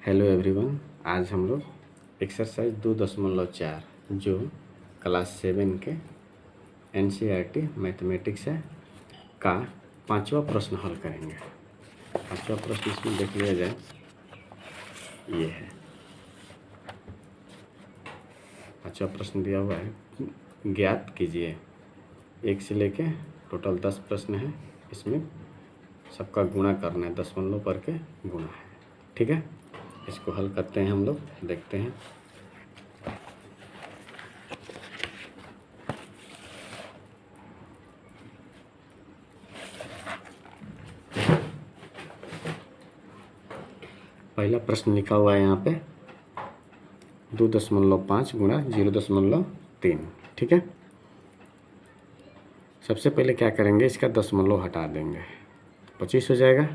Hello everyone. आज हम लोग एक्सरसाइज 2.4 जो क्लास 7 के एनसीईआरटी मैथमेटिक्स है का पांचवा प्रश्न हल करेंगे। पांचवा प्रश्न इसमें देख लिया जाए, ये है पांचवा प्रश्न दिया हुआ है, ज्ञात कीजिए। 1 से लेके टोटल 10 प्रश्न है, इसमें सबका गुणा करना है, दशमलव पर के गुणा है। ठीक है, इसको हल करते हैं हम लोग, देखते हैं। पहला प्रश्न लिखा हुआ है यहाँ पे 2.5 गुणा 0.3। ठीक है, सबसे पहले क्या करेंगे, इसका दशमलव हटा देंगे, 25 हो जाएगा।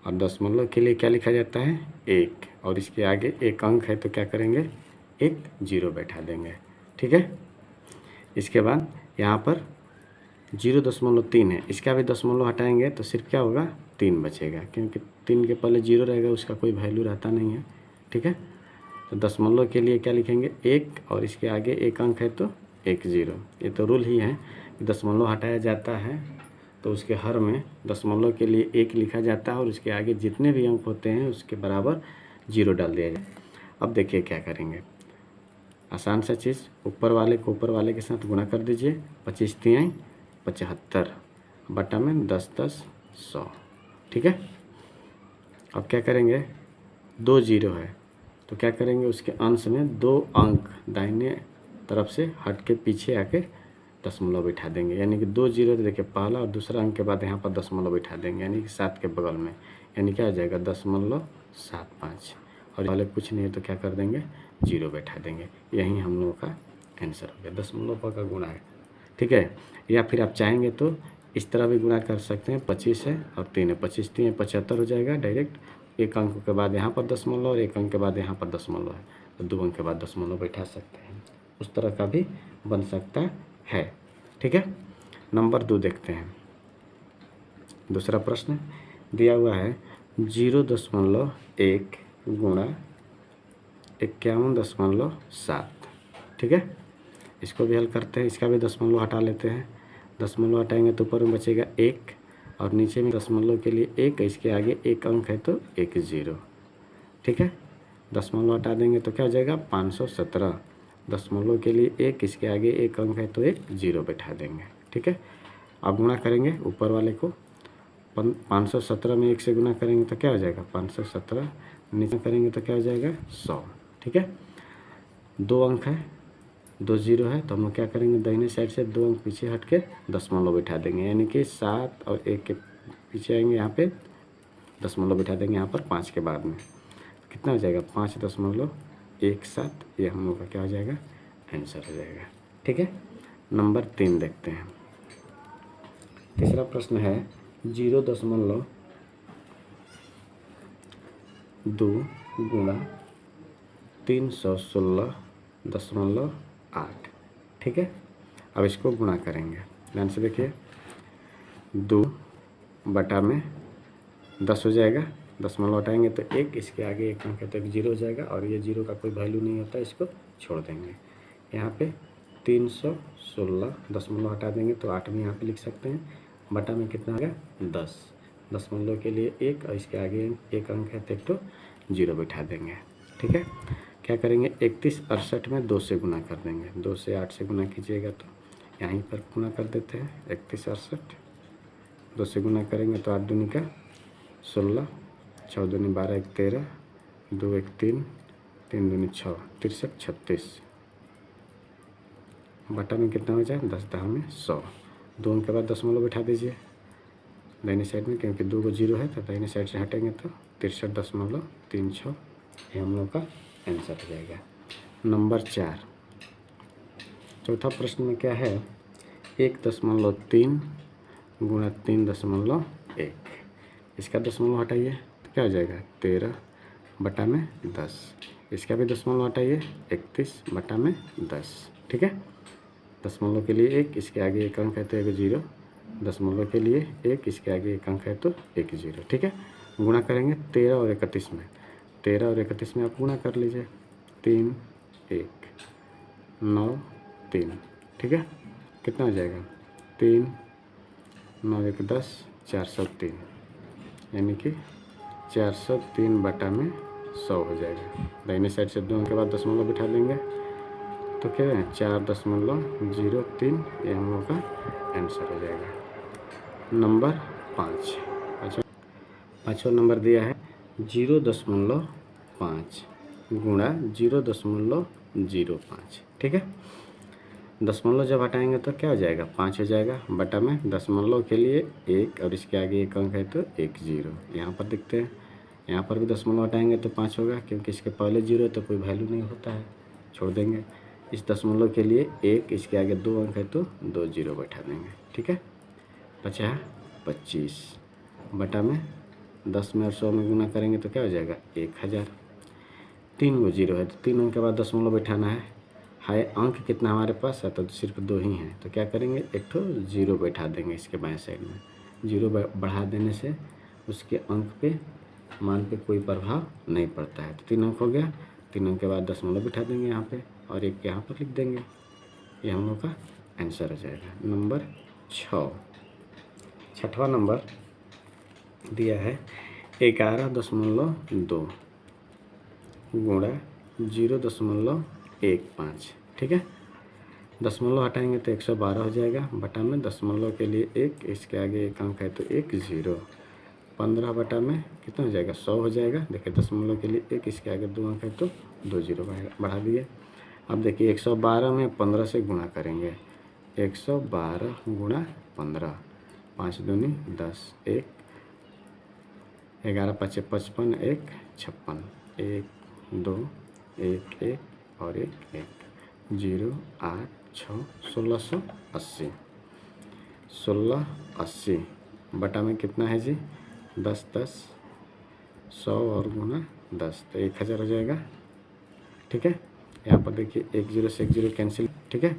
और दशमलव के लिए क्या लिखा जाता है, 1, और इसके आगे एक अंक है तो क्या करेंगे, एक 0 बैठा देंगे। ठीक है, इसके बाद यहाँ पर 0.3 है, इसका भी दशमलव हटाएंगे तो सिर्फ क्या होगा, 3 बचेगा, क्योंकि 3 के पहले 0 रहेगा, उसका कोई वैल्यू रहता नहीं है। ठीक है, तो दशमलव के लिए क्या लिखेंगे, 1, और इसके आगे एक अंक है तो एक 0। ये तो रूल ही है, दशमलव हटाया जाता है तो उसके हर में दशमलव के लिए 1 लिखा जाता है और उसके आगे जितने भी अंक होते हैं उसके बराबर 0 डाल दिया जाए। अब देखिए क्या करेंगे, आसान सा चीज़, ऊपर वाले को ऊपर वाले के साथ गुणा कर दीजिए। 25 तियाई 75 बटा में 10 10 100। ठीक है, अब क्या करेंगे, 2 0 है तो क्या करेंगे, उसके अंश में 2 अंक दाहिने तरफ से हट के पीछे आके दशमलव बैठा देंगे, यानी कि 2 0 तो देखिए पहला और दूसरा अंक के बाद यहाँ पर दशमलव बैठा देंगे, यानी कि 7 के बगल में, यानी क्या आ जाएगा 0.75। और वाले कुछ नहीं है तो क्या कर देंगे, 0 बैठा देंगे। यही हम लोगों का आंसर हो गया, दशमलव पर का गुणा है। ठीक है, या फिर आप चाहेंगे तो इस तरह भी गुणा कर सकते हैं, 25 है और 3 है, 25 3 75 हो जाएगा डायरेक्ट। एक अंक के बाद यहाँ पर दशमलव और एक अंक के बाद यहाँ पर दशमलव है तो 2 अंक के बाद दशमलव बैठा सकते हैं, उस तरह का भी बन सकता है। ठीक है, नंबर 2 देखते हैं। दूसरा प्रश्न दिया हुआ है 0.1 गुणा 51.7। ठीक है, इसको भी हल करते हैं, इसका भी दशमलव हटा लेते हैं। दशमलव हटाएंगे तो ऊपर में बचेगा 1 और नीचे में दशमलव के लिए 1, इसके आगे एक अंक है तो एक 0। ठीक है, दशमलव हटा देंगे तो क्या हो जाएगा, 517। दशमलव के लिए 1, इसके आगे एक अंक है तो एक 0 बैठा देंगे। ठीक है, अब गुणा करेंगे ऊपर वाले को, 517 में 1 से गुणा करेंगे तो क्या हो जाएगा 517, नीचे करेंगे तो क्या हो जाएगा 100। ठीक है, 2 अंक है, 2 0 है तो हम लोग क्या करेंगे, दाहिने साइड से 2 अंक पीछे हट के दशमलव बैठा देंगे, यानी कि 7 और 1 के पीछे आएंगे, यहाँ पे दशमलव बैठा देंगे, यहाँ पर 5 के बाद में कितना हो जाएगा 5.17। ये हम लोग का क्या हो जाएगा, आंसर हो जाएगा। ठीक है, नंबर 3 देखते हैं। तीसरा प्रश्न है 0.2 गुणा 316.8। ठीक है, अब इसको गुणा करेंगे, ध्यान से देखिए, 2 बटा में 10 हो जाएगा, दशमलव हटाएंगे तो 1, इसके आगे एक अंक है तो एक 0 हो जाएगा, और ये 0 का कोई वैल्यू नहीं होता, इसको छोड़ देंगे। यहाँ पे 316 दशमलव हटा देंगे तो 8 भी यहाँ पे लिख सकते हैं, बटा में कितना आ गया 10, दशमलव के लिए 1 और इसके आगे एक अंक है तो एक तो 0 बैठा देंगे। ठीक है, क्या करेंगे, 31 68 में 2 से गुणा कर देंगे, 2 से 8 से गुणा कीजिएगा तो यहीं पर गुणा कर देते हैं, 31 68 2 से गुणा करेंगे तो 8 दूनी का 16, 6 दूनी 12 1 13, 2 1 3, 3 दूनी 6 63 36, बटा में कितना हो जाए 10 10 में 100। 2 अंक के बाद दशमलव बैठा दीजिए दाहिने साइड में, क्योंकि 2 को 0 है तो दाहिने साइड से हटेंगे तो 63.36, ये हम लोग का आंसर हो जाएगा। नंबर 4 चौथा प्रश्न में क्या है, 1.3 गुणा 3.1, इसका दशमलव हटाइए तो क्या हो जाएगा 13 बटा में 10, इसका भी दशमलव हटाइए 31 बटा में 10। ठीक है, दशमलव के लिए 1, इसके आगे एक अंक है तो एक 0, दशमलव के लिए 1, इसके आगे एक अंक है तो एक 0। ठीक है, गुणा करेंगे 13 और 31 में 13 और 31 में आप गुणा कर लीजिए, 3 1 9 3, ठीक है। कितना हो जाएगा, 3 9 1 10, 403, यानी कि 403 बटा में 100 हो जाएगा। दाहिने साइड से 2 अंक के बाद दशमलव बिठा देंगे तो क्या है 4.03, ये हम लोग का आंसर हो जाएगा। नंबर 5। अच्छा, पाँचवा नंबर दिया है 0.5 गुणा 0.05, ठीक है। दशमलव जब हटाएंगे तो क्या हो जाएगा, 5 हो जाएगा, बटा में दशमलव के लिए 1 और इसके आगे 1 अंक है तो 1 0 यहाँ पर दिखते हैं। यहाँ पर भी दशमलव हटाएंगे तो 5 होगा, क्योंकि इसके पहले 0 तो कोई वैल्यू नहीं होता है, छोड़ देंगे। इस दशमलव के लिए 1, इसके आगे 2 अंक है तो 2 0 बैठा देंगे, ठीक है। बचा 25, बटा में 10 में और 100 में गुना करेंगे तो क्या हो जाएगा 1000। 3 गो 0 है तो 3 अंक के बाद दशमलव बैठाना है अंक कितना हमारे पास है तो सिर्फ 2 ही हैं, तो क्या करेंगे एक तो 0 बैठा देंगे इसके बाएं साइड में। 0 बढ़ा देने से उसके अंक पे मान पे कोई प्रभाव नहीं पड़ता है। तो 3 अंक हो गया, 3 अंक के बाद दशमलव बिठा देंगे यहाँ पे और 1 यहाँ पर लिख देंगे, ये हम लोग का आंसर हो जाएगा। नंबर 6। छठवां नंबर दिया है 11.2 गुणा 0.15, ठीक है। दशमलव हटाएंगे तो 112 हो जाएगा, बटा में दशमलव के लिए 1, इसके आगे 1 अंक है तो 1 0, 15 बटा में कितना हो जाएगा 100 हो जाएगा। देखिए दशमलव के लिए 1, इसके आगे 2 अंक है तो 2 0 बढ़ा दिए। अब देखिए 112 में 15 से गुणा करेंगे, 112 गुणा 15, 5 दूनी 10, 1 11 5 55, 1 56, 1 2 1 1 और 1 1, 0 8 6 1680, 1680 बटा में कितना है जी 10 10, 100 और गुना 10 तो 1000 हो जाएगा, ठीक है। यहाँ पर देखिए 1 0 से 1 0 कैंसिल, ठीक है।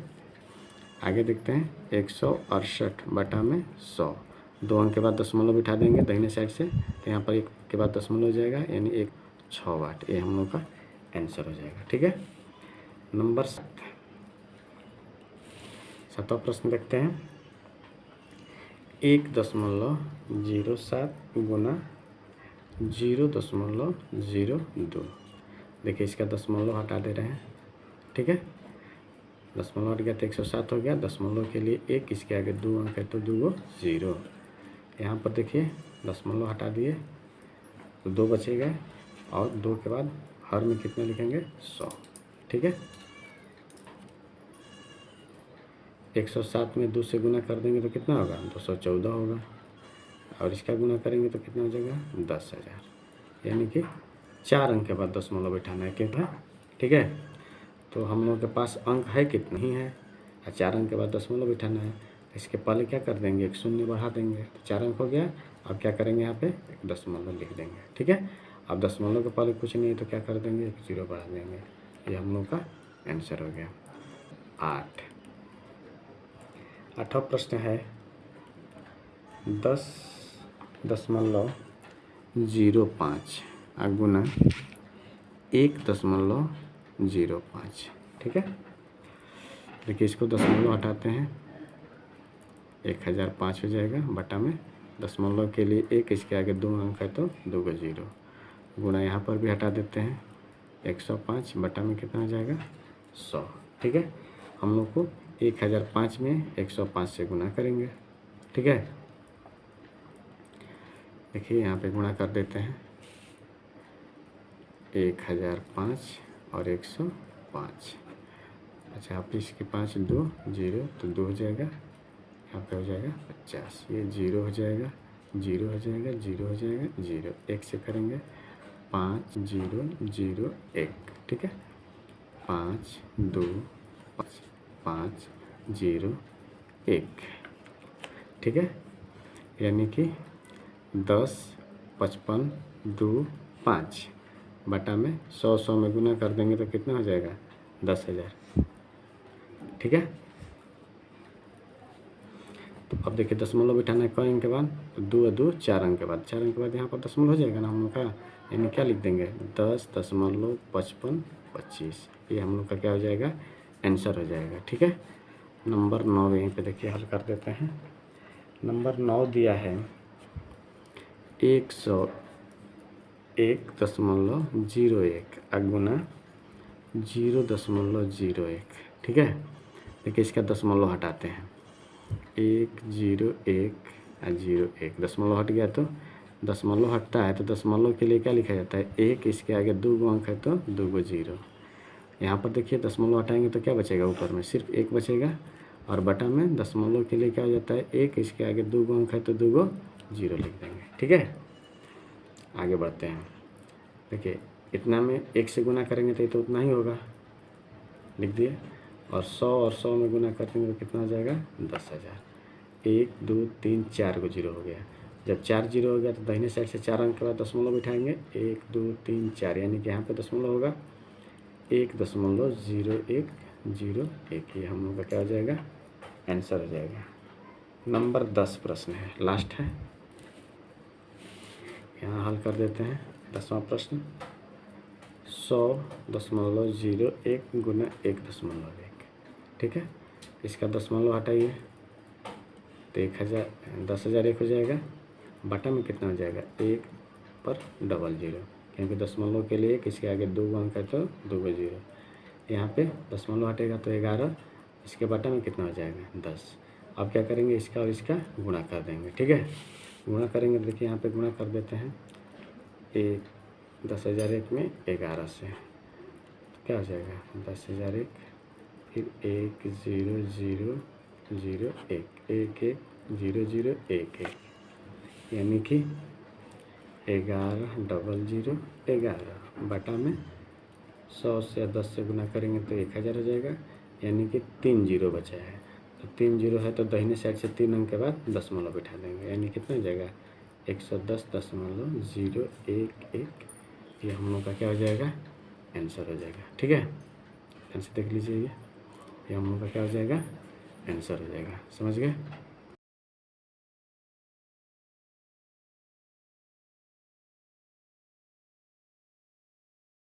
आगे देखते हैं 168 बटा में 100, 2 अंक के बाद दशमलव बिठा देंगे दाहिने साइड से, तो यहाँ पर 1 के बाद दशमलव हो जाएगा, यानी 6 वाट, ये हम लोग का आंसर हो जाएगा, ठीक है। नंबर 7। सातवां प्रश्न देखते हैं 1.07 गुना 0.02। देखिए इसका दशमलव हटा दे रहे हैं, ठीक है। दशमलव हट गया तो 107 हो गया, दशमलव के लिए 1, इसके आगे 2 अंक है तो 2 0। यहाँ पर देखिए दशमलव हटा दिए तो 2 बचेगा और 2 के बाद हर में कितना लिखेंगे 100, ठीक है। 107 में 2 से गुना कर देंगे तो कितना होगा 214 होगा, और इसका गुना करेंगे तो कितना हो जाएगा 10,000, यानी कि 4 अंक के बाद दशमलव बैठाना है कितना, ठीक है। तो हम लोग के पास अंक है कितना ही है और 4 अंक के बाद दशमलव बैठाना है, इसके पहले क्या कर देंगे 1 शून्य बढ़ा देंगे तो 4 अंक हो गया। अब क्या करेंगे यहाँ पे एक दशमलव लिख देंगे, ठीक है। अब दशमलव के पहले कुछ नहीं है तो क्या कर देंगे 1 0 बढ़ा देंगे, ये हम लोग का आंसर हो गया। 8वां प्रश्न है 10.05 गुना 1.05, ठीक है। देखिए इसको दशमलव हटाते हैं 1005 हो जाएगा, बटा में दशमलव के लिए 1, इसके आगे 2 अंक है तो 2 0, गुणा यहाँ पर भी हटा देते हैं 105, बटा में कितना हो जाएगा 100, ठीक है। हम लोग को 1005 में 105 से गुना करेंगे, ठीक है। देखिए यहाँ पे गुणा कर देते हैं 1005 और 105। अच्छा आप इसके 5 2 0 तो 2 हो जाएगा, यहाँ पे हो जाएगा 50, ये 0 हो जाएगा, 0 हो जाएगा, 0 हो जाएगा, 0 1 से करेंगे 5 0 0 1, ठीक है। 5 2 5 5 0 1, ठीक है। यानी कि 10 55 2 5 बटा में 100 में गुना कर देंगे तो कितना हो जाएगा 10,000, ठीक है। तो अब देखिए दशमलव बिठाना है कई अंक के बाद तो 2 2 4 अंक के बाद, 4 अंक के बाद यहाँ पर दशमलव हो जाएगा ना हम लोग का, यानी क्या लिख देंगे 10.5525। ये हम लोग का क्या हो जाएगा, आंसर हो जाएगा। ठीक है, नंबर 9 यहीं पे देखिए हल कर देते हैं। नंबर 9 दिया है 101.01 गुना 0.01। ठीक है, देखिए इसका दशमलव हटाते हैं, 101 दशमलव हट गया तो दशमलव हटता है तो दशमलव के लिए क्या लिखा जाता है, एक, इसके आगे 2 अंक है तो 2 जीरो। यहाँ पर देखिए दशमलव हटाएंगे तो क्या बचेगा, ऊपर में सिर्फ 1 बचेगा और बटा में दशमलव के लिए क्या हो जाता है, 1, इसके आगे 2 अंक है तो 2 जीरो लिख देंगे। ठीक है, आगे बढ़ते हैं। देखिए इतना में 1 से गुना करेंगे तो ये तो उतना ही होगा, लिख दिए। और 100 में गुना करेंगे तो कितना हो जाएगा, 10,000। 1 2 3 4 को जीरो हो गया। जब 4 जीरो हो गया तो दाहिने साइड से 4 अंक के बाद दशमलव बिठाएंगे, 1 2 3 4, यानी कि यहाँ पे दशमलव होगा 1.0101। ये हम लोग का क्या हो जाएगा, आंसर हो जाएगा। नंबर 10 प्रश्न है, लास्ट है, यहाँ हल कर देते हैं। 10वां प्रश्न 100.01 गुना 1.1। ठीक है, इसका दशमलव हटाइए तो 10,001 हो जाएगा। बटा में कितना हो जाएगा, 1 पर 00, क्योंकि दशमलव के लिए इसके आगे 2 अंक है तो 2 जीरो। यहाँ पे दशमलव हटेगा तो 11, इसके बटा में कितना हो जाएगा, 10। अब क्या करेंगे, इसका और इसका गुणा कर देंगे। ठीक है, गुणा करेंगे तो देखिए यहाँ पे गुणा कर देते हैं, 10,001 में 11 से तो क्या हो जाएगा, 10,001, फिर 1 0 0 0 1 1 1 0 0 1 1, यानी कि 11,00,11 बटा में 100 से 10 से गुना करेंगे तो 1,000 हो जाएगा, यानी कि 3 जीरो बचा है। तो 3 जीरो है तो दाहिने साइड से 3 अंक के बाद दशमलव बिठा देंगे, यानी कितना हो जाएगा, 110.011। ये हम लोग का क्या हो जाएगा, आंसर हो जाएगा। ठीक है, ध्यान से देख लीजिए, ये हम लोग का क्या हो जाएगा, आंसर हो जाएगा। समझ गए।